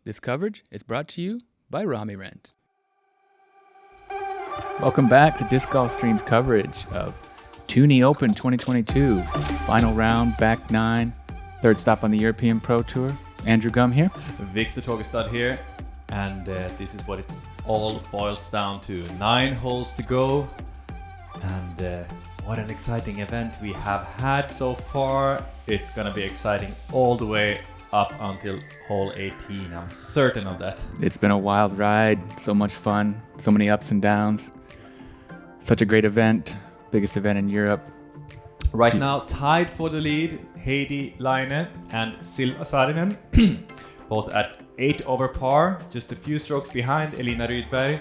This coverage is brought to you by Rami Rent. Welcome back to Disc Golf Stream's coverage of Tyyni Open 2022, Final Round Back 9, third stop on the European Pro Tour. Andrew Gum here. Viktor Tågestad here, and this is what it all boils down to. 9 holes to go, and what an exciting event we have had so far. It's gonna be exciting all the way up until hole 18. I'm certain of that. It's been a wild ride, so much fun, so many ups and downs. Such a great event, biggest event in Europe. Right now, tied for the lead, Heidi, Laine and Silva, Saarinen, both at 8 over par, just a few strokes behind Elina, Rydberg.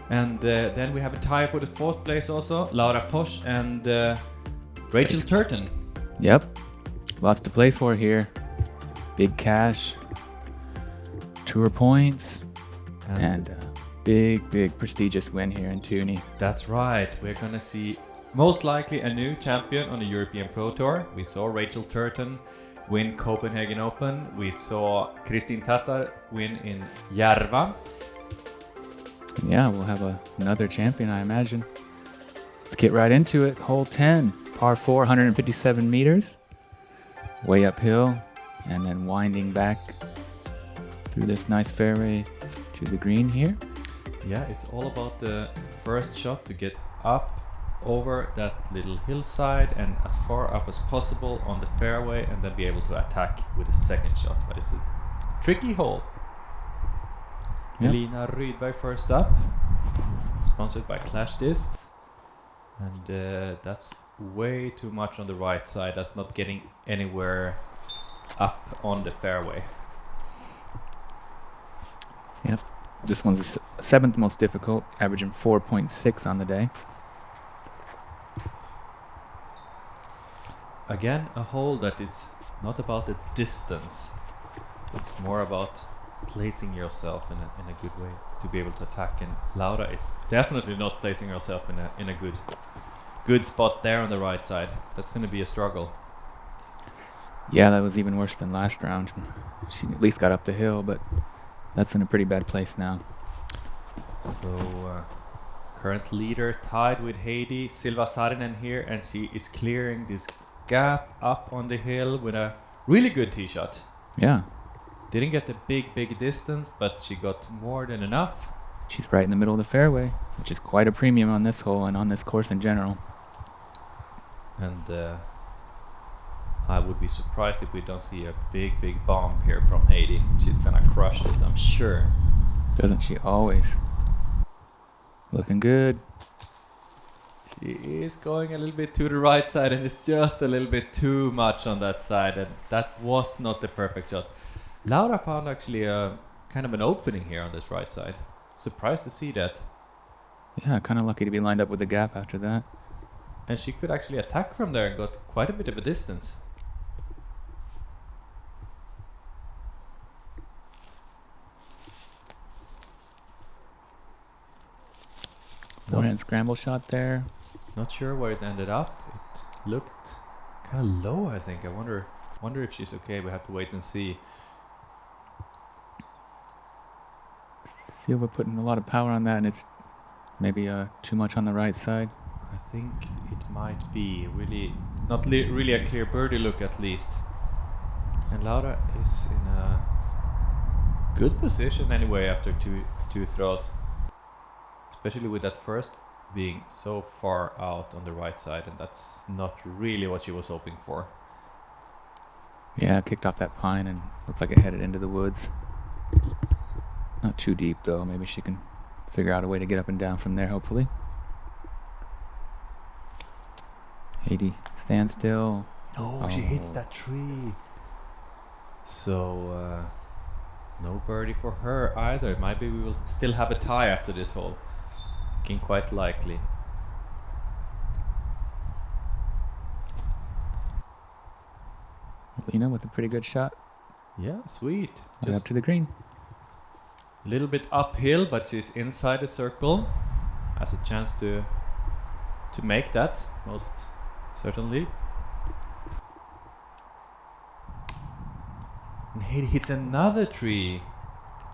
And then we have a tie for the 4th place also, Posh and Rachel Turton. Yep, lots to play for here. Big cash, tour points, and a big prestigious win here in Tyyni. That's right. We're gonna see most likely a new champion on the European Pro Tour. We saw Rachel Turton win Copenhagen Open. We saw Kristin Tatar win in Järva. Yeah, we'll have another champion, I imagine. Let's get right into it. Hole 10, par 4, 157 meters. Way uphill, and then winding back through this nice fairway to the green here. Yeah, it's all about the first shot to get up over that little hillside and as far up as possible on the fairway, and then be able to attack with a second shot. But it's a tricky hole. Yep. Elina Rydberg first up, sponsored by Clash Discs, and that's way too much on the right side. That's not getting anywhere up on the fairway. Yep, this one's the 7th most difficult, averaging 4.6 on the day. Again, a hole that is not about the distance. It's more about placing yourself in a good way to be able to attack. And Laura is definitely not placing herself in a good spot there on the right side. That's going to be a struggle. Yeah, that was even worse than last round. She at least got up the hill, but that's in a pretty bad place now. So, current leader tied with Heidi, Silva, Saarinen here, and she is clearing this gap up on the hill with a really good tee shot. Yeah. Didn't get the big distance, but she got more than enough. She's right in the middle of the fairway, which is quite a premium on this hole and on this course in general. And I would be surprised if we don't see a big bomb here from Heidi. She's gonna crush this, I'm sure. Doesn't she always? Looking good. She is going a little bit to the right side, and it's just a little bit too much on that side, and that was not the perfect shot. Laura found actually a kind of an opening here on this right side. Surprised to see that. Yeah, kind of lucky to be lined up with the gap after that. And she could actually attack from there and got quite a bit of a distance. One-hand scramble shot there. Not sure where it ended up. It looked kind of low, I think. I wonder if she's okay. We have to wait and see. Silva putting a lot of power on that, and it's maybe too much on the right side. I think it might be really not really a clear birdie look, at least. And Laura is in a good position anyway after two throws, especially with that first being so far out on the right side, and that's not really what she was hoping for. Yeah, kicked off that pine and looks like it headed into the woods. Not too deep though. Maybe she can figure out a way to get up and down from there, hopefully. Heidi, stand still. No, she hits that tree. So, no birdie for her either. Maybe we will still have a tie after this hole. Looking quite likely. Elina with a pretty good shot. Yeah, sweet. Right up to the green. A little bit uphill, but she's inside the circle. Has a chance to make that, most certainly. And Heidi hits another tree.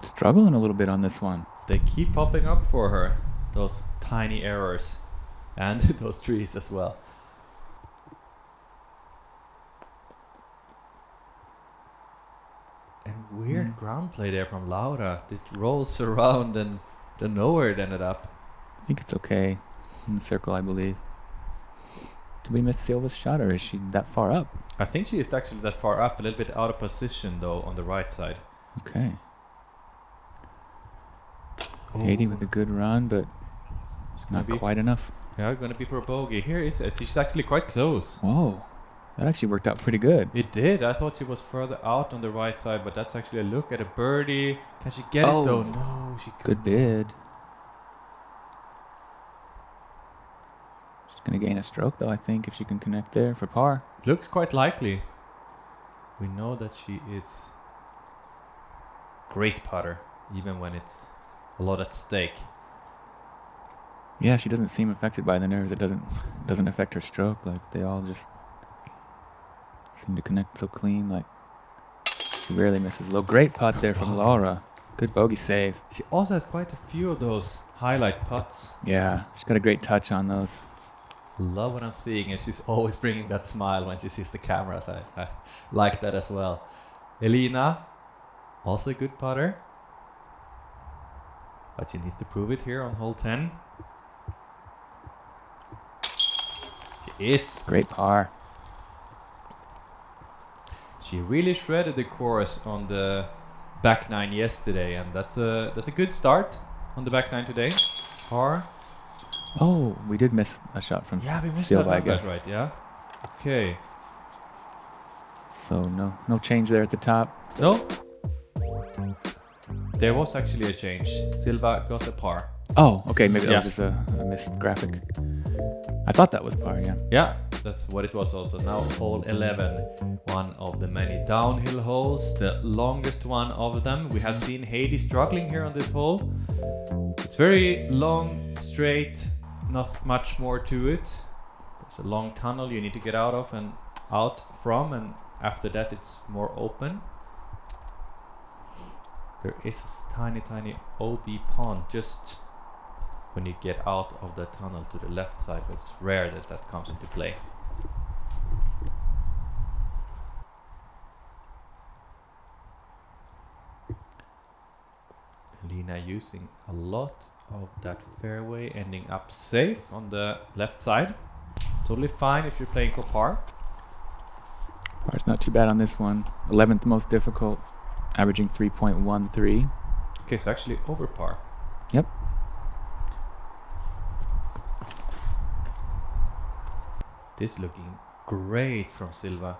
Struggling a little bit on this one. They keep popping up for her, those tiny errors, and those trees as well. And weird ground play there from Laura. It rolls around and don't know where it ended up. I think it's okay. In the circle, I believe. Did we miss Silva's shot, or is she that far up? I think she is actually that far up, a little bit out of position though on the right side. Okay. Heidi with a good run, but it's not quite enough. Yeah, gonna be for a bogey. Here is she's actually quite close. Whoa, that actually worked out pretty good. It did. I thought she was further out on the right side, but that's actually a look at a birdie. Can she get it though? No, she couldn't. Good bid. She's gonna gain a stroke though, I think, if she can connect there for par. Looks quite likely. We know that she is great putter, even when it's a lot at stake. Yeah, she doesn't seem affected by the nerves. It doesn't affect her stroke. Like, they all just seem to connect so clean. Like, she rarely misses low. Great putt there from Laura. Good bogey save. She also has quite a few of those highlight putts. Yeah, she's got a great touch on those. Love what I'm seeing, and she's always bringing that smile when she sees the cameras. I like that as well. Elina, also a good putter, but she needs to prove it here on hole 10. She is. Great par. She really shredded the course on the back nine yesterday, and that's a good start on the back nine today. Par. Oh, we did miss a shot from Yeah, we missed Silva, that I guess. right, yeah. Okay. So no change there at the top. No. There was actually a change. Silva got a par. Oh, okay, maybe that was just a missed graphic. I thought that was par, yeah. Yeah, that's what it was also. Now hole 11, one of the many downhill holes, the longest one of them. We have seen Heidi struggling here on this hole. It's very long, straight, not much more to it. There's a long tunnel you need to get out of and out from, and after that it's more open. There is a tiny OB pond just when you get out of the tunnel to the left side, but it's rare that comes into play. Elina using a lot of that fairway, ending up safe on the left side. Totally fine if you're playing for par. Par's not too bad on this one. 11th most difficult, averaging 3.13. Okay, it's actually over par. Yep. This looking great from Silva.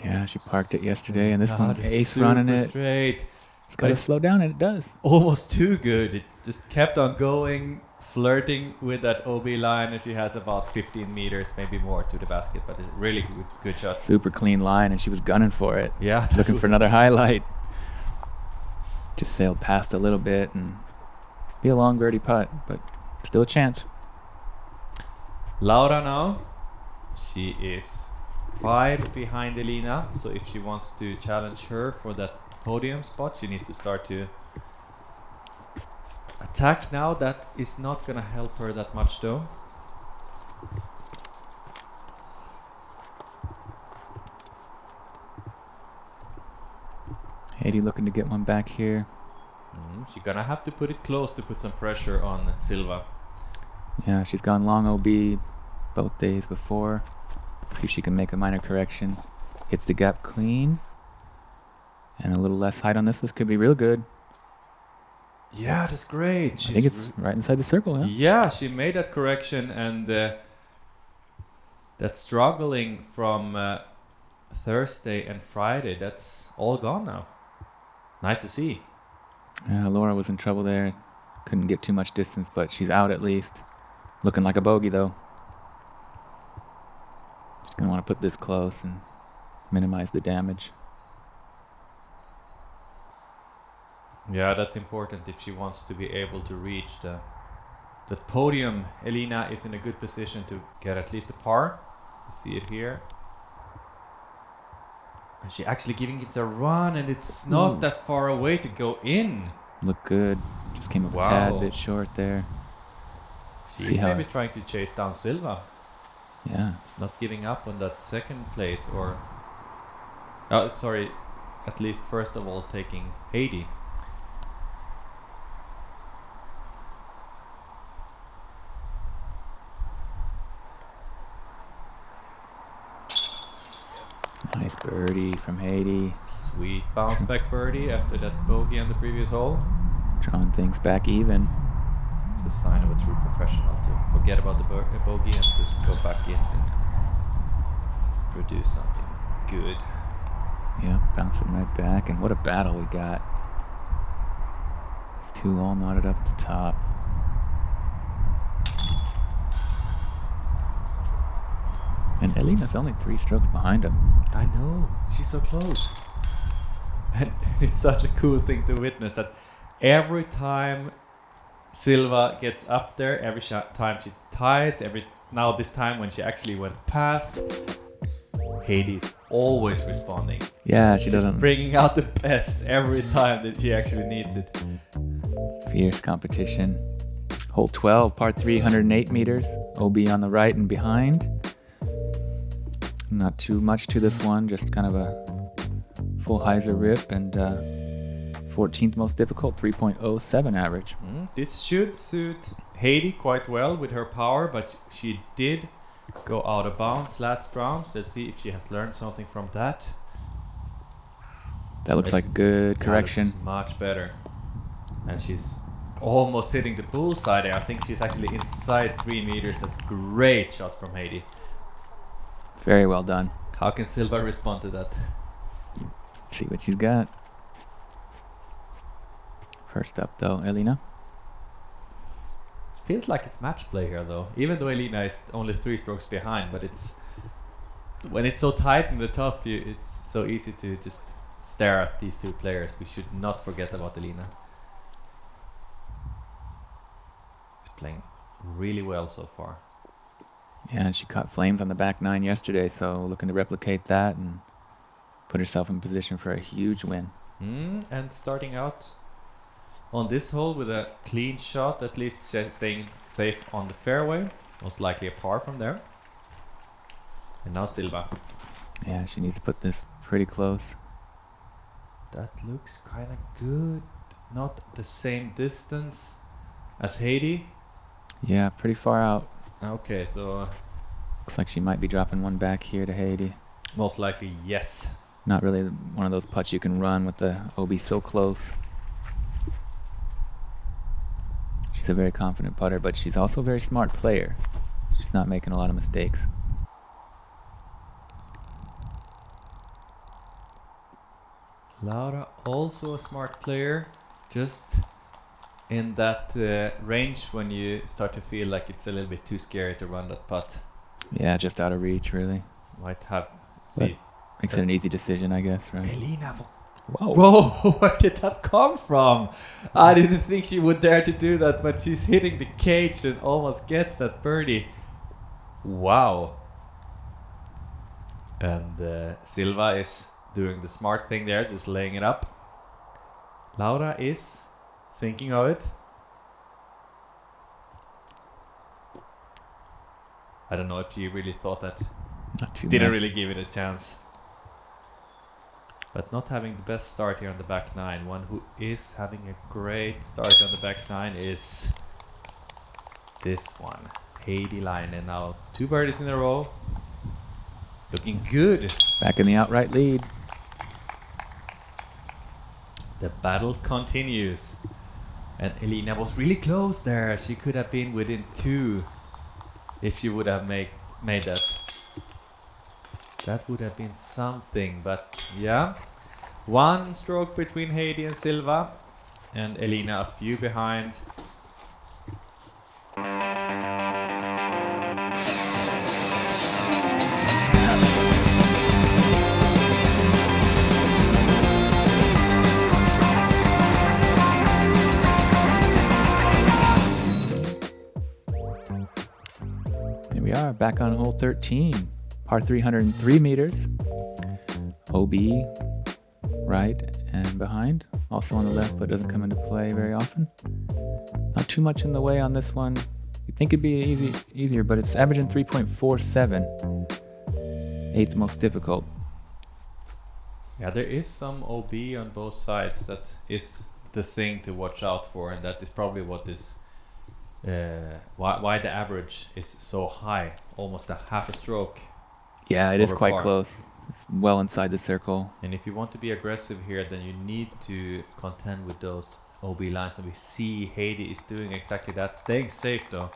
Yeah, she parked it yesterday, and this one ace running it. Straight. It's got to slow down, and it does. Almost too good. It just kept on going, flirting with that OB line, and she has about 15 meters, maybe more, to the basket, but it's really good shot. Super clean line, and she was gunning for it. Yeah. Looking for another highlight. Just sailed past a little bit, and be a long birdie putt, but still a chance. Laura now. She is 5 behind Elina, so if she wants to challenge her for that podium spot, she needs to start to attack now. That is not going to help her that much though. Heidi looking to get one back here. She's going to have to put it close to put some pressure on Silva. Yeah, she's gone long OB both days before. See if she can make a minor correction. Hits the gap clean. And a little less height on this. This could be real good. Yeah, that's great. I think it's right inside the circle, yeah? Yeah, she made that correction, and that struggling from Thursday and Friday, that's all gone now. Nice to see. Yeah, Laura was in trouble there. Couldn't get too much distance, but she's out at least. Looking like a bogey, though. She's going to want to put this close and minimize the damage. Yeah, that's important if she wants to be able to reach the podium. Elina is in a good position to get at least a par. You see it here. And she actually giving it a run, and it's not that far away to go in. Look good. Just came up a Wow. tad bit short there. She's See how- maybe trying to chase down Silva. Yeah. She's not giving up on that second place, or... Oh, sorry. At least first of all taking Heidi. Nice birdie from Heidi. Sweet bounce back birdie after that bogey on the previous hole. Drawing things back even. It's a sign of a true professional to forget about the bogey and just go back in and produce something good. Yeah, bouncing right back. And what a battle we got. These two all knotted up at the top. And Elina's only 3 strokes behind him. I know, she's so close. And it's such a cool thing to witness that every time Silva gets up there, every time she ties, this time when she actually went past, Heidi's always responding. Yeah, she She's doesn't. bringing out the best every time that she actually needs it. Fierce competition. Hole 12, par 3, 108 meters. OB on the right and behind. Not too much to this one, just kind of a full hyzer rip and 14th most difficult, 3.07 average. This should suit Heidi quite well with her power, but she did go out of bounds last round. Let's see if she has learned something from that. That looks like a good correction. That looks much better. And she's almost hitting the bullseye there. I think she's actually inside 3 meters. That's a great shot from Heidi. Very well done. How can Silva respond to that? See what she's got. First up though, Elina. Feels like it's match play here though. Even though Elina is only 3 strokes behind, but it's when it's so tight in the top, it's so easy to just stare at these two players. We should not forget about Elina. She's playing really well so far. Yeah, and she caught flames on the back 9 yesterday, so looking to replicate that and put herself in position for a huge win. And starting out on this hole with a clean shot, at least staying safe on the fairway. Most likely a par from there. And now Silva. Yeah, she needs to put this pretty close. That looks kind of good. Not the same distance as Heidi. Yeah, pretty far out. Okay, so Looks like she might be dropping one back here to Heidi. most likely yes. Not really one of those putts you can run with the OB so close. She's a very confident putter, but she's also a very smart player. She's not making a lot of mistakes. Laura also a smart player, just in that range when you start to feel like it's a little bit too scary to run that putt. Yeah, just out of reach, really. Might have see. Makes it an easy decision, I guess, right? Elina, Whoa. whoa, where did that come from? I didn't think she would dare to do that, but she's hitting the cage and almost gets that birdie. Wow. And Silva is doing the smart thing there, just laying it up. Laura is thinking of it. I don't know if she really thought that. Not too Didn't much. really give it a chance. But not having the best start here on the back 9. One who is having a great start on the back 9 is this one. Heidi Laine. Now 2 birdies in a row. Looking good. Back in the outright lead. The battle continues. And Elina was really close there. She could have been within 2 if she would have made that. That would have been something, but yeah. 1 stroke between Heidi and Silva, and Elina a few behind. Here we are, back on hole 13. Par 303 meters. OB right and behind. Also on the left, but doesn't come into play very often. Not too much in the way on this one. You'd think it'd be easier, but it's averaging 3.47. 8th most difficult. Yeah, there is some OB on both sides. That is the thing to watch out for, and that is probably what is why the average is so high, almost a half a stroke. Yeah, it is over quite par. close. It's well inside the circle. And if you want to be aggressive here, then you need to contend with those OB lines. And we see Heidi is doing exactly that, staying safe though.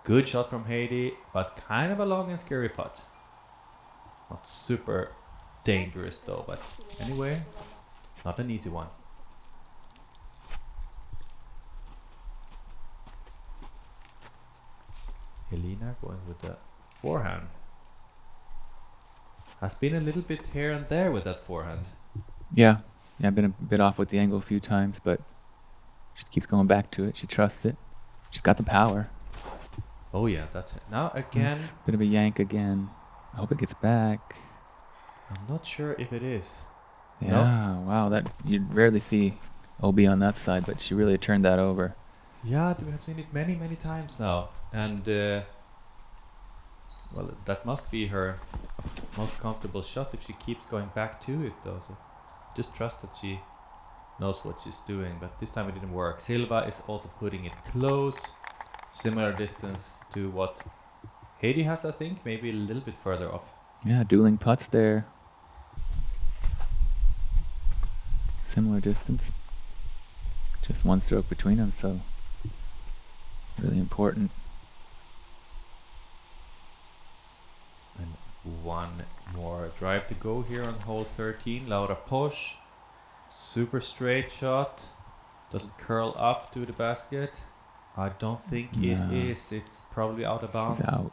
Good shot from Heidi, but kind of a long and scary putt. Not super dangerous though, but anyway, not an easy one. Elina going with the forehand. Has been a little bit here and there with that forehand. Yeah, I've been a bit off with the angle a few times, but she keeps going back to it. She trusts it. She's got the power. Oh yeah, that's it. Now again, It's a bit of a yank again. I hope it gets back. I'm not sure if it is. Yeah, wow, that you'd rarely see OB on that side, but she really turned that over. Yeah, we have seen it many times now, and well, that must be her most comfortable shot if she keeps going back to it though. So just trust that she knows what she's doing, but this time it didn't work. Silva is also putting it close, similar distance to what Heidi has, I think, maybe a little bit further off. Yeah, dueling putts there. Similar distance. Just one stroke between them, so really important. And one more drive to go here on hole 13. Laura Posh, super straight shot. Doesn't curl up to the basket. I don't think it is. It's probably out of bounds. She's out.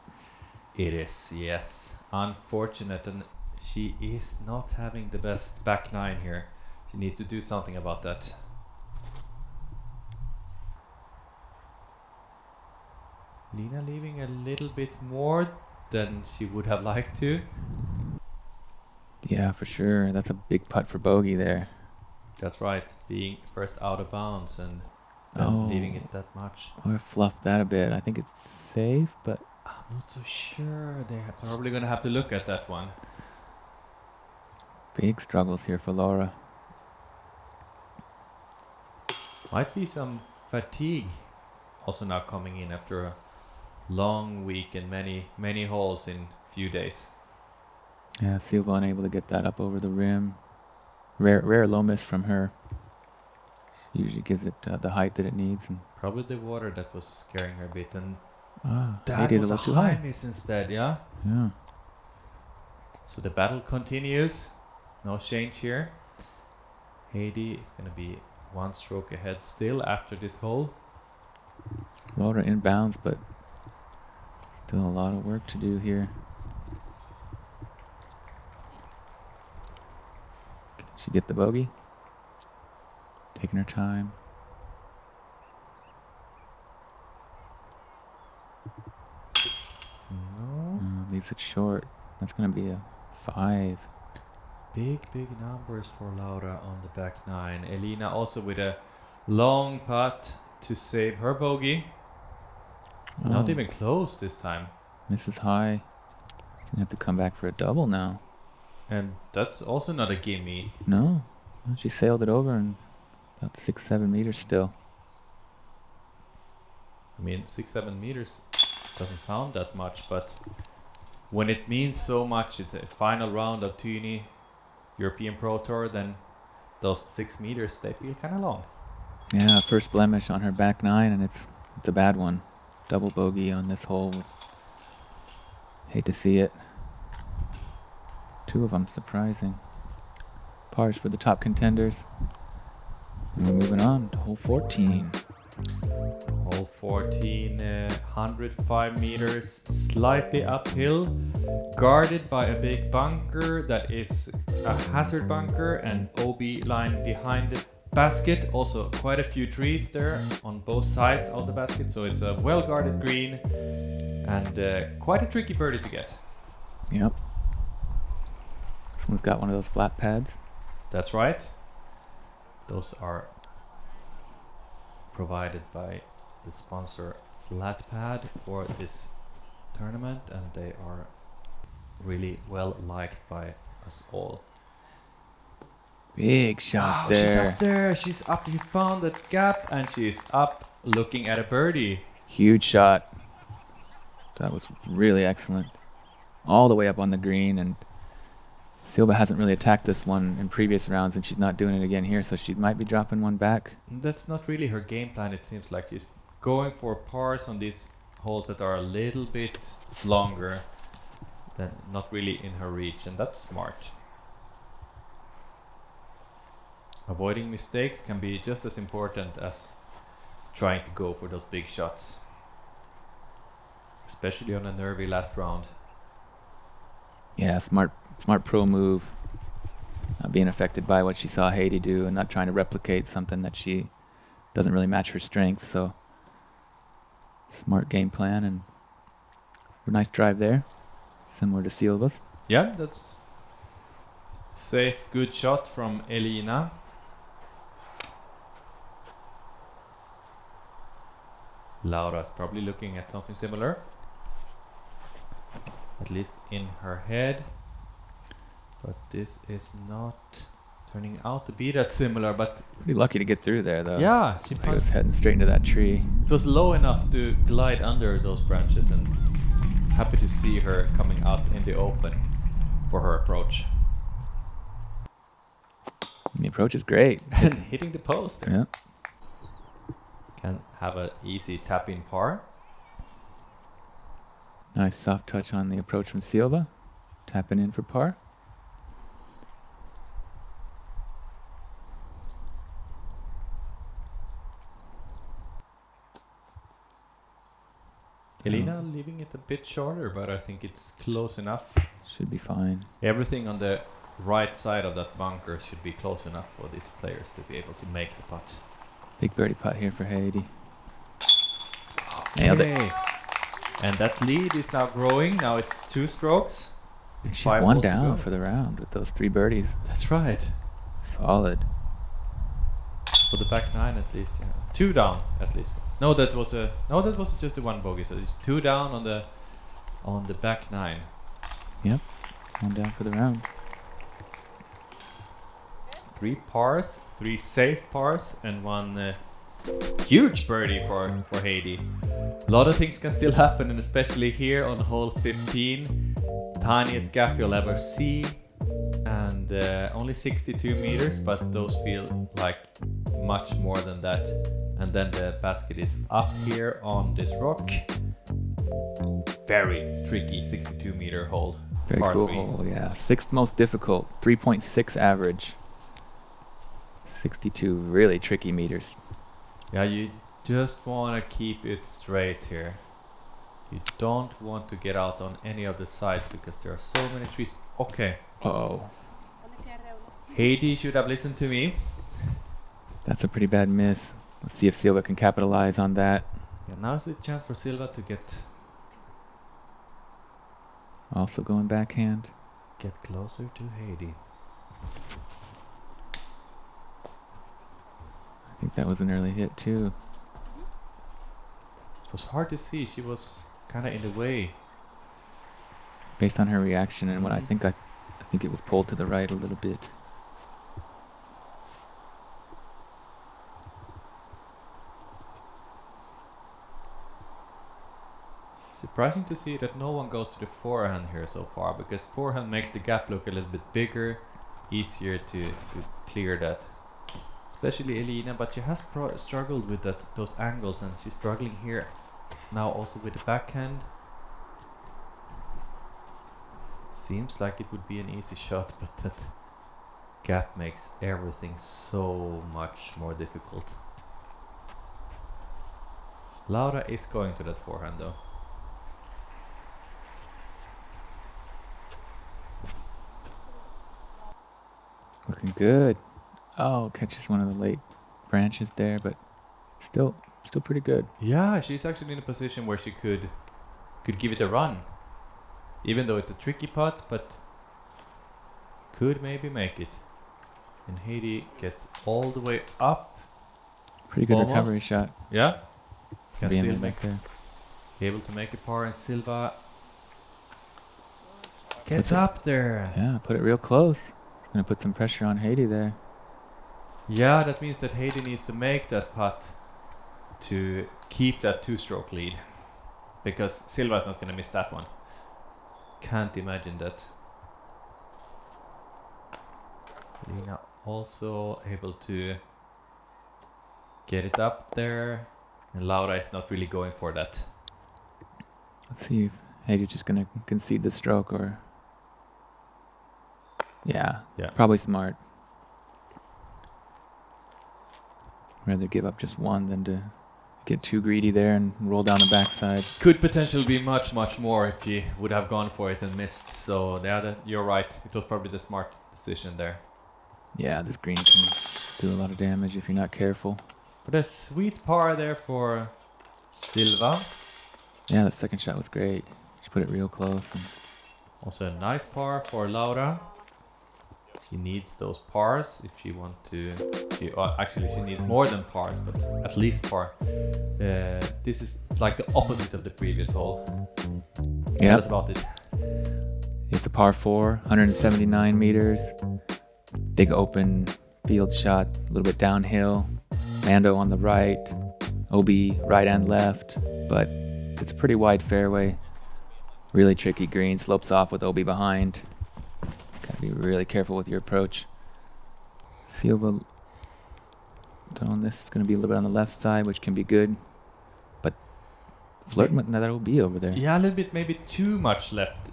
It is, yes. Unfortunate, and she is not having the best back nine here. She needs to do something about that. Lina leaving a little bit more than she would have liked to. Yeah, for sure. That's a big putt for bogey there. That's right, being first out of bounds and leaving it that much. Or fluffed that a bit. I think it's safe, but I'm not so sure. They're probably going to have to look at that one. big struggles here for Laura. Might be some fatigue also now coming in after a long week and many holes in few days. Yeah, Silva unable to get that up over the rim. Rare low miss from her. Usually gives it the height that it needs. And Probably the water that was scaring her a bit, and that Heidi was a little too high high. miss instead, yeah? Yeah. So the battle continues. No change here. Heidi is going to be one stroke ahead still after this hole. Laura inbounds, but still a lot of work to do here. Can she get the bogey? Taking her time. No. Leaves it short. That's going to be a 5. Big numbers for Laura on the back nine. Elina also with a long putt to save her bogey. Not even close this time. Misses high. She's going to have to come back for a double now. And that's also not a gimme. No. She sailed it over in about 6-7 meters still. I mean, 6-7 meters doesn't sound that much, but when it means so much, it's a final round of Tyyni European Pro Tour, then those 6 meters, they feel kind of long. Yeah, first blemish on her back nine, and it's a bad one. Double bogey on this hole. Hate to see it. 2 of them surprising. Pars for the top contenders. And we're moving on to hole 14. Hole 14, 105 meters, slightly uphill, guarded by a big bunker that is a hazard bunker and OB line behind the basket. Also quite a few trees there on both sides of the basket, so it's a well guarded green and quite a tricky birdie to get. Yep. This one's got one of those flat pads. That's right. Those are provided by the sponsor Flatpad for this tournament, and they are really well liked by us all. Big shot She's there. up there. She's up. He found that gap, and she's up looking at a birdie. Huge shot. That was really excellent. All the way up on the green, and Silva hasn't really attacked this one in previous rounds, and she's not doing it again here, so she might be dropping one back. That's not really her game plan. It seems like she's going for pars on these holes that are a little bit longer than not really in her reach, and that's smart. Avoiding mistakes can be just as important as trying to go for those big shots, especially on a nervy last round. Yeah, smart pro move. Not being affected by what she saw Heidi do and not trying to replicate something that she doesn't really match her strengths. So smart game plan and a nice drive there, similar to Silva's. Yeah, that's safe, good shot from Elina. Laura's probably looking at something similar, at least in her head. But this is not turning out to be that similar. But Pretty lucky to get through there, though. yeah, she He was heading straight into that tree. It was low enough to glide under those branches, and happy to see her coming out in the open for her approach. And the approach is great. And hitting the post. Yeah. Can have an easy tap-in par. Nice soft touch on the approach from Silva. Tapping in for par. Elina leaving it a bit shorter, but I think it's close enough. Should be fine. Everything on the right side of that bunker should be close enough for these players to be able to make the putt. Big birdie putt here for Heidi. Nailed it. Okay. And that lead is now growing. Now it's 2 strokes. She's 5 one holes to down go. for the round with those 3 birdies. That's right. Solid. For the back 9 at least, yeah. 2 down at least. No, that was just the 1 bogey. So it's 2 down on the back 9. Yep. One down for the round. 3 pars, 3 safe pars, and 1 huge birdie for Heidi. A lot of things can still happen, and especially here on hole 15, tiniest gap you'll ever see, and only 62 meters, but those feel like much more than that. And then the basket is up here on this rock. Very tricky 62 meter hole. Very par cool 3. hole, yeah. 6th most difficult. 3.6 average. 62 really tricky meters. Yeah, you just want to keep it straight here. You don't want to get out on any of the sides because there are so many trees. Okay. Uh-oh. Heidi should have listened to me. That's a pretty bad miss. Let's see if Silva can capitalize on that. Yeah, now's the chance for Silva to get Also going backhand. closer to Heidi. I think that was an early hit too. It was hard to see. She was kind of in the way. Based on her reaction and what I think it was pulled to the right a little bit. Surprising to see that no one goes to the forehand here so far, because forehand makes the gap look a little bit bigger, easier to clear that. Especially Elina, but she has struggled with those angles, and she's struggling here now also with the backhand. Seems like it would be an easy shot, but that gap makes everything so much more difficult. Laura is going to that forehand though. Looking good. Oh, catches one of the late branches there, but still pretty good. Yeah, she's actually in a position where she could give it a run. Even though it's a tricky putt, but could maybe make it. And Heidi gets all the way up. Pretty good Almost. recovery shot. Yeah. Can Being still back there. be able to make a par, and Silva gets Puts it- up there. Yeah, put it real close. It's going to put some pressure on Heidi there. Yeah, that means that Heidi needs to make that putt to keep that 2-stroke lead, because Silva is not going to miss that one. Can't imagine that. Elina also able to get it up there, and Laura is not really going for that. Let's see if Heidi's just going to concede the stroke or... Yeah, probably smart. Rather give up just one than to get too greedy there and roll down the backside. Could potentially be much more if he would have gone for it and missed. So yeah, you're right. It was probably the smart decision there. Yeah, this green can do a lot of damage if you're not careful. But a sweet par there for Silva. Yeah, the second shot was great. She put it real close. And Also a nice par for Laura. She needs those pars if she wants to... actually, she needs more than pars, but at least par. This is like the opposite of the previous hole. yeah, Tell us about it. it's a par 4, 179 meters. Big open field shot, a little bit downhill. Mando on the right, OB right and left, but it's a pretty wide fairway. Really tricky green, slopes off with OB behind. Gotta be really careful with your approach. Silva on this is gonna be a little bit on the left side, which can be good, but flirting with another OB over there. Yeah, a little bit, maybe too much left.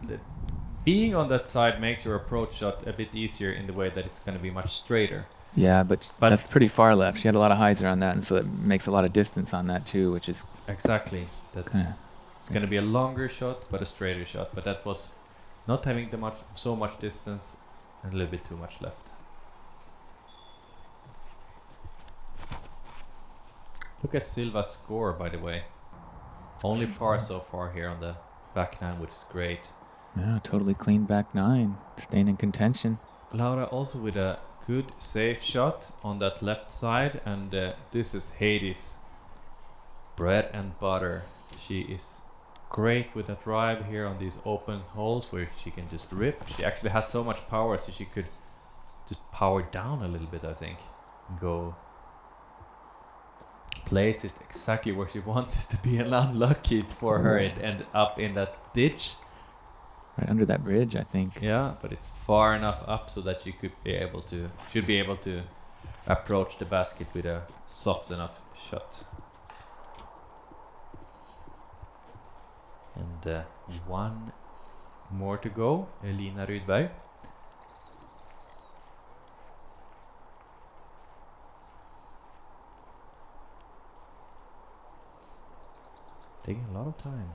Being on that side makes your approach shot a bit easier in the way that it's going to be much straighter. Yeah, but that's pretty far left. She had a lot of hyzer on that, and so it makes a lot of distance on that too, which is Exactly. That it's going to be a longer shot, but a straighter shot. But that was not having so much distance and a little bit too much left. Look at Silva's score, by the way. Only par so far here on the back nine, which is great. yeah, totally clean back nine, staying in contention. Laura also with a good safe shot on that left side, and this is Heidi's bread and butter. She is great with that drive here on these open holes where she can just rip. She actually has so much power, so she could just power down a little bit, I think, and go place it exactly where she wants it to be, and unlucky for her it ended up in that ditch. Right under that bridge, I think. Yeah, but it's far enough up so that you should be able to approach the basket with a soft enough shot. And one more to go, Elina Rydberg. Taking a lot of time.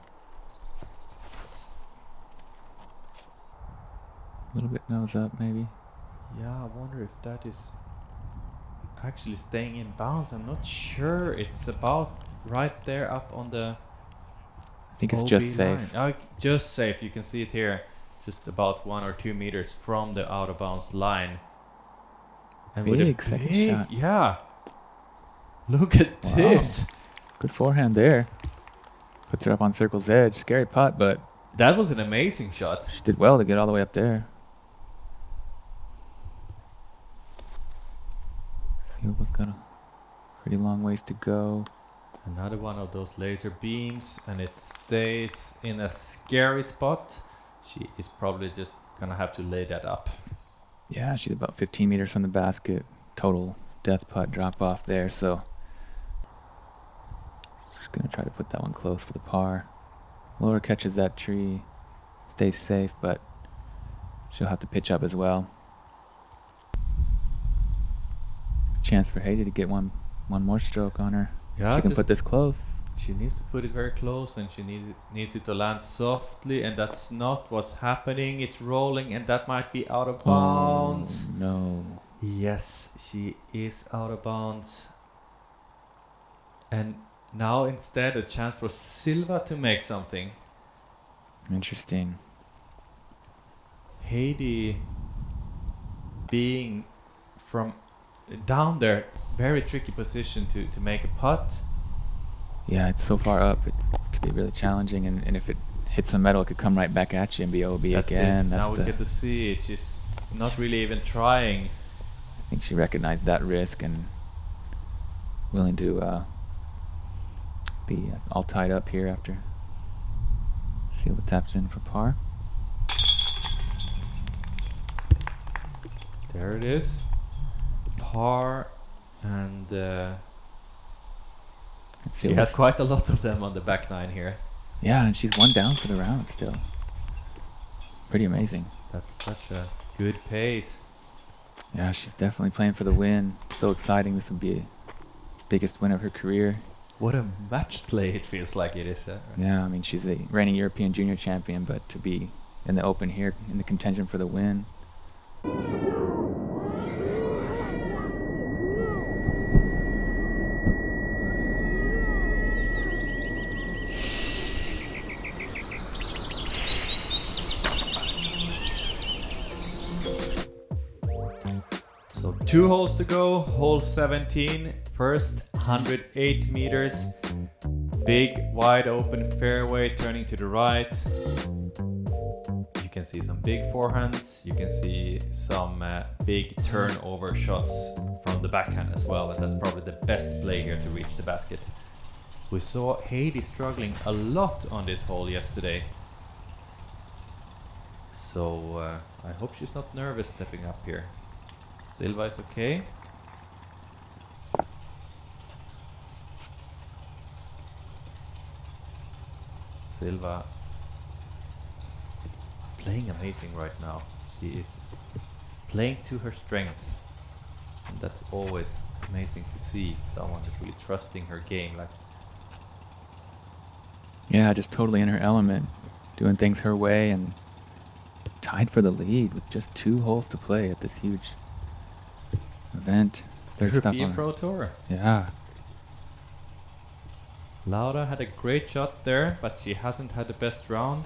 A little bit nose up, maybe. Yeah, I wonder if that is actually staying in bounds. I'm not sure. It's about right there up on the I think it's OB just line. safe. Just safe. You can see it here, just about 1 or 2 meters from the out of bounds line. And with a Big second shot. Yeah. Look at Wow. this. Good forehand there. Puts her up on circle's edge. Scary putt, but That was an amazing shot. she did well to get all the way up there. Silva's got a pretty long ways to go. Another one of those laser beams, and it stays in a scary spot. She is probably just gonna have to lay that up. Yeah, she's about 15 meters from the basket. Total death putt drop off there, so she's gonna try to put that one close for the par. Laura catches that tree, stays safe, but she'll have to pitch up as well. Chance for Heidi to get one more stroke on her. Yeah, She can put this close. she needs to put it very close, and she needs it to land softly, and that's not what's happening. It's rolling, and that might be out of bounds. Oh, no. Yes, she is out of bounds. And now instead a chance for Silva to make something. Interesting. Heidi being from down there, very tricky position to make a putt. Yeah, it's so far up. It could be really challenging, and if it hits the metal, it could come right back at you and be OB again. Now we get to see it. She's not really even trying. I think she recognized that risk and willing to be all tied up here after Silva taps in for par. There it is. Par, and she has quite a lot of them on the back nine here. Yeah, and she's one down for the round still. Pretty amazing. That's such a good pace. Yeah, she's definitely playing for the win. So exciting. This would be a biggest win of her career. What a match play it feels like it is. Yeah, I mean, she's a reigning European junior champion, but to be in the Open here in the contention for the win. So 2 holes to go, hole 17, first 108 meters, big wide open fairway turning to the right. You can see some big forehands, you can see some big turnover shots from the backhand as well, and that's probably the best play here to reach the basket. We saw Heidi struggling a lot on this hole yesterday. So I hope she's not nervous stepping up here. Silva is okay. Silva playing amazing right now. She is playing to her strengths, and that's always amazing to see someone who's really trusting her game. Like, yeah, just totally in her element, doing things her way, and tied for the lead with just 2 holes to play at this huge event. European Pro Tour. Yeah. Laura had a great shot there, but she hasn't had the best round.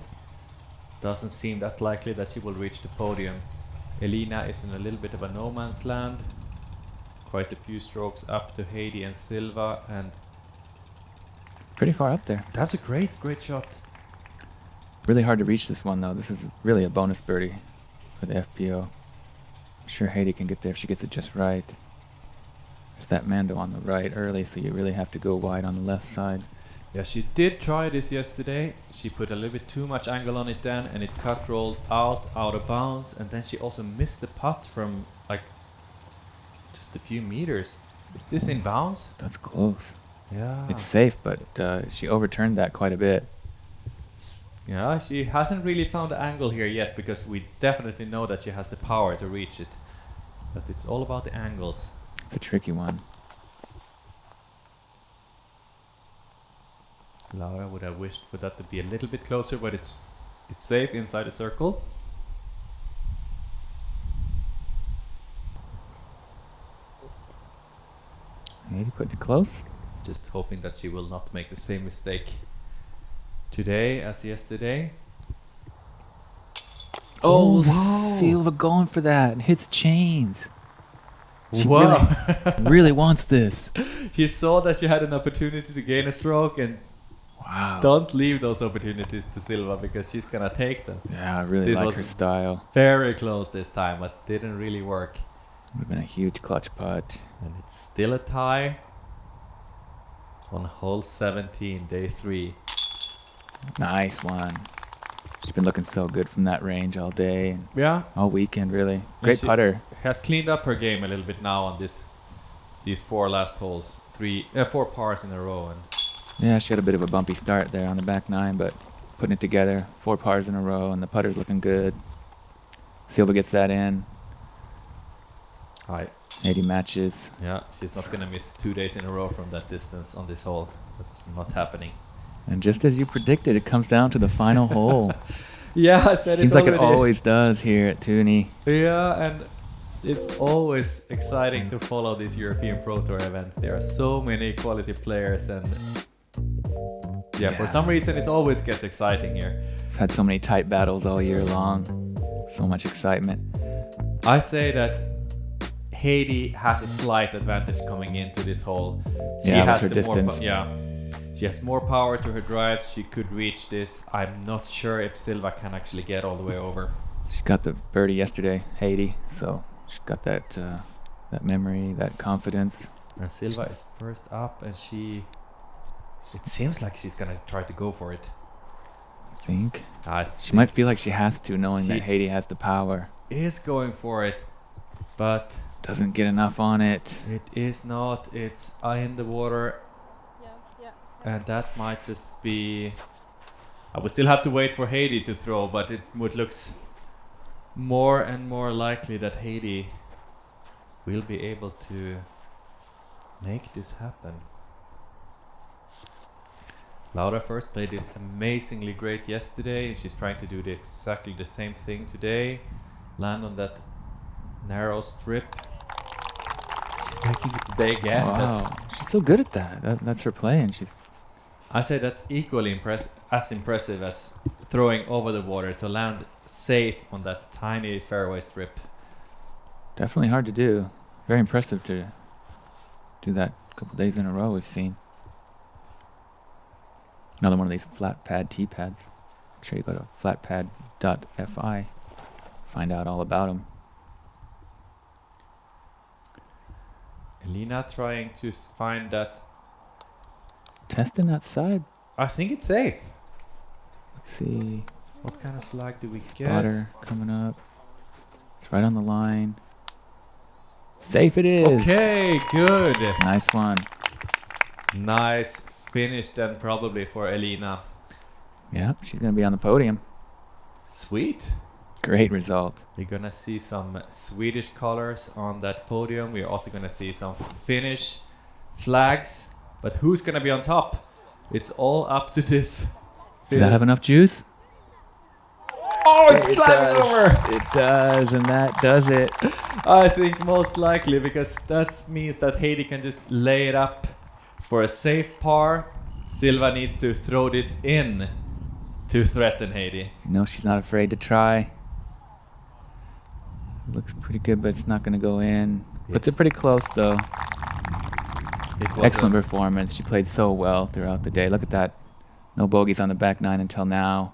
Doesn't seem that likely that she will reach the podium. Elina is in a little bit of a no man's land. Quite a few strokes up to Heidi and Silva, and pretty far up there. That's a great shot. Really hard to reach this one though. This is really a bonus birdie for the FPO. I'm sure Heidi can get there if she gets it just right. There's that Mando on the right early, so you really have to go wide on the left side. Yeah, she did try this yesterday. She put a little bit too much angle on it then, and it cut rolled out of bounds, and then she also missed the putt from like just a few meters. Is this in bounds? That's close. Yeah. It's safe, but she overturned that quite a bit. Yeah, she hasn't really found the angle here yet, because we definitely know that she has the power to reach it. But it's all about the angles. It's a tricky one. Laura would have wished for that to be a little bit closer, but it's safe inside the circle. Heidi putting it close. Just hoping that she will not make the same mistake today as yesterday. Oh, Silva going for that and hits chains. She Wow. really wants this. He saw that she had an opportunity to gain a stroke, and Wow. don't leave those opportunities to Silva, because she's gonna take them. Yeah, I really This like was her style. Very close this time, but didn't really work. Would have been a huge clutch putt. And it's still a tie on hole 17, day 3. Nice one. She's been looking so good from that range all day and Yeah, all weekend, really. Great she putter. has cleaned up her game a little bit now on these 4 last holes. 4 pars in a row, and Yeah, she had a bit of a bumpy start there on the back 9, but putting it together, 4 pars in a row, and the putter's looking good. Silva gets that in. Hi. 80 matches. Yeah, she's not gonna miss 2 days in a row from that distance on this hole. That's not happening. And just as you predicted, it comes down to the final hole. Yeah, I said Seems it like already. it always does here at Tyyni. Yeah, and it's always exciting to follow these European Pro Tour events. There are so many quality players, and for some reason it always gets exciting here. We've had so many tight battles all year long. So much excitement. I say that Heidi has a slight advantage coming into this hole. She Yeah, has with her distance. She has more power to her drives. She could reach this. I'm not sure if Silva can actually get all the way over. She got the birdie yesterday, Heidi, so she's got that that memory, that confidence. And Silva is first up, and it seems like she's gonna try to go for it. I think. I She might feel like she has to, knowing She- that Heidi has the power. is going for it, but Doesn't get enough on it. it is not. It's eye in the water, and that might just be. I would still have to wait for Heidi to throw, but it looks more and more likely that Heidi will be able to make this happen. Laura first played this amazingly great yesterday, and she's trying to do exactly the same thing today. Land on that narrow strip. She's making it today again. Wow, she's so good at that. That's her play, and she's I say that's equally as impressive as throwing over the water to land safe on that tiny fairway strip. definitely hard to do. Very impressive to do that a couple days in a row. We've seen another one of these flat pad tee pads. Make sure you go to flatpad.fi. Find out all about them. Elina trying to find that. Testing that side. I think it's safe. Let's see. What kind of flag do we get? Spotter coming up. It's right on the line. Safe it is. Okay, good. Nice one. Nice finish then probably for Elina. Yep, she's going to be on the podium. Sweet. Great result. We're gonna see some Swedish colors on that podium. We're also gonna see some Finnish flags. But who's gonna be on top? It's all up to this. Does that have enough juice? Oh, it's sliding over! It does, and that does it. I think most likely, because that means that Heidi can just lay it up for a safe par. Silva needs to throw this in to threaten Heidi. No, she's not afraid to try. Looks pretty good, but it's not going to go in. Puts it pretty close, though. Excellent performance. She played so well throughout the day. Look at that. No bogeys on the back nine until now.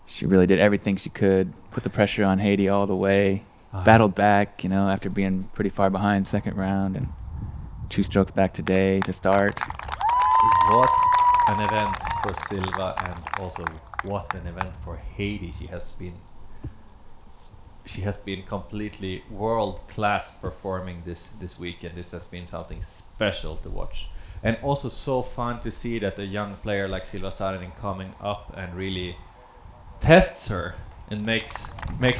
She really did everything she could. Put the pressure on Heidi all the way. Battled back, after being pretty far behind second round. And 2 strokes back today to start. What an event for Silva, and also what an event for Heidi. She has been completely world-class performing this weekend. This has been something special to watch. And also so fun to see that a young player like Silva Saarinen coming up and really tests her and makes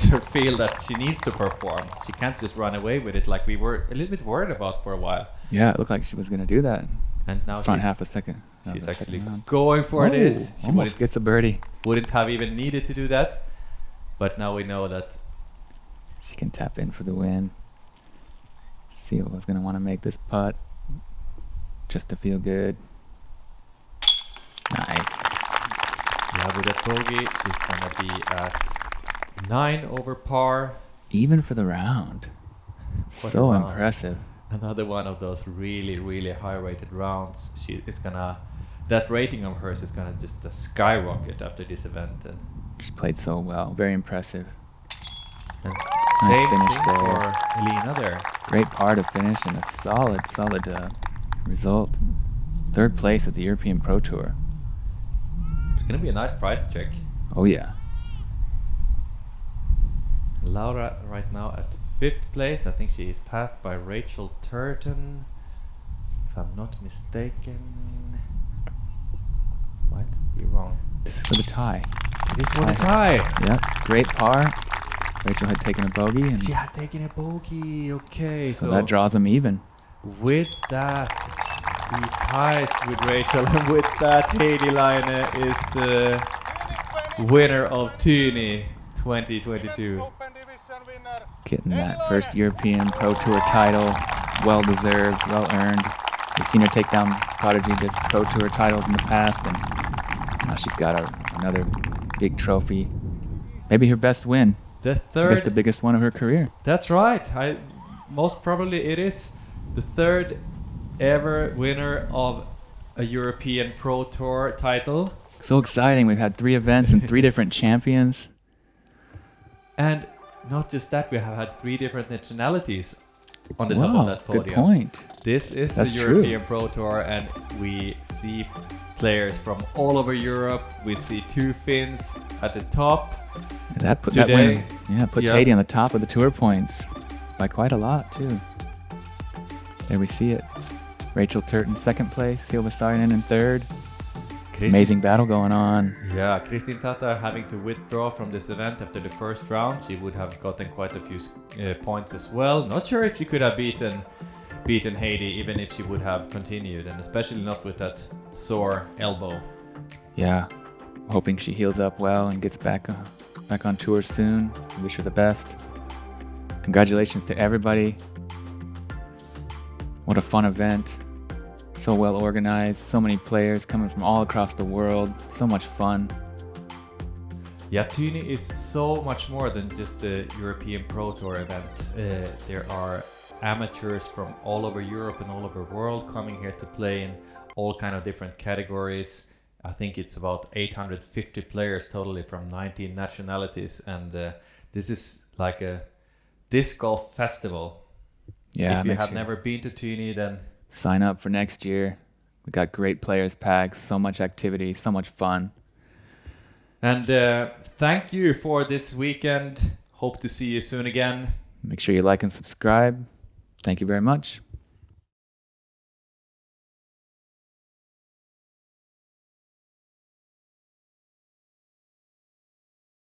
her feel that she needs to perform. She can't just run away with it like we were a little bit worried about for a while. Yeah, it looked like she was going to do that. And now Front half a second. she's actually second round. going for this. She Almost gets a birdie. wouldn't have even needed to do that. But now we know that She can tap in for the win. Silva's going to want to make this putt just to feel good. Nice. with that bogey, she's going to be at 9 over par. Even for the round. What So a round. impressive. Another one of those really, really high-rated rounds. That rating of hers is gonna just skyrocket after this event. And She played so well. Very impressive. same finish thing there. for Elina there. Great par to finish and a solid result. 3rd place at the European Pro Tour. It's gonna be a nice price check. Oh yeah. Laura right now at 5th place. I think she is passed by Rachel Turton, if I'm not mistaken. Might be wrong. This is for the tie. It is for the tie. Yep. Great par. Rachel had taken a bogey, and She had taken a bogey. Okay, so that draws them even. with that, he ties with Rachel, and with that, Heidi Laine is the winner of Tyyni 2022. Getting that first European Pro Tour title. Well deserved, well earned. We've seen her take down Prodigy just Pro Tour titles in the past, and now she's got another big trophy. Maybe her best win. The I guess the third. biggest one of her career. That's right. most probably it is the third ever winner of a European Pro Tour title. So exciting. We've had 3 events and 3 different champions. And not just that, we have had 3 different nationalities on the top of that podium. Good point. This is That's the true. European Pro Tour, and we see players from all over Europe. We see 2 Finns at the top. That puts Today, Heidi on the top of the tour points by quite a lot too. There we see it. Rachel Turton second place, Silva Saarinen in third. Amazing battle going on. Yeah, Kristin Tatar having to withdraw from this event after the first round. She would have gotten quite a few points as well. Not sure if she could have beaten Heidi, even if she would have continued, and especially not with that sore elbow. Yeah, hoping she heals up well and gets back on tour soon. Wish her the best. Congratulations to everybody. What a fun event. So well organized, so many players coming from all across the world, so much fun. Yeah, Tyyni is so much more than just the European Pro Tour event. There are amateurs from all over Europe and all over the world coming here to play in all kind of different categories. I think it's about 850 players totally from 19 nationalities, and this is like a disc golf festival. Yeah, if you have never been to Tyyni, then sign up for next year. We got great players packs, so much activity, so much fun. And thank you for this weekend. Hope to see you soon again. Make sure you like and subscribe. Thank you very much.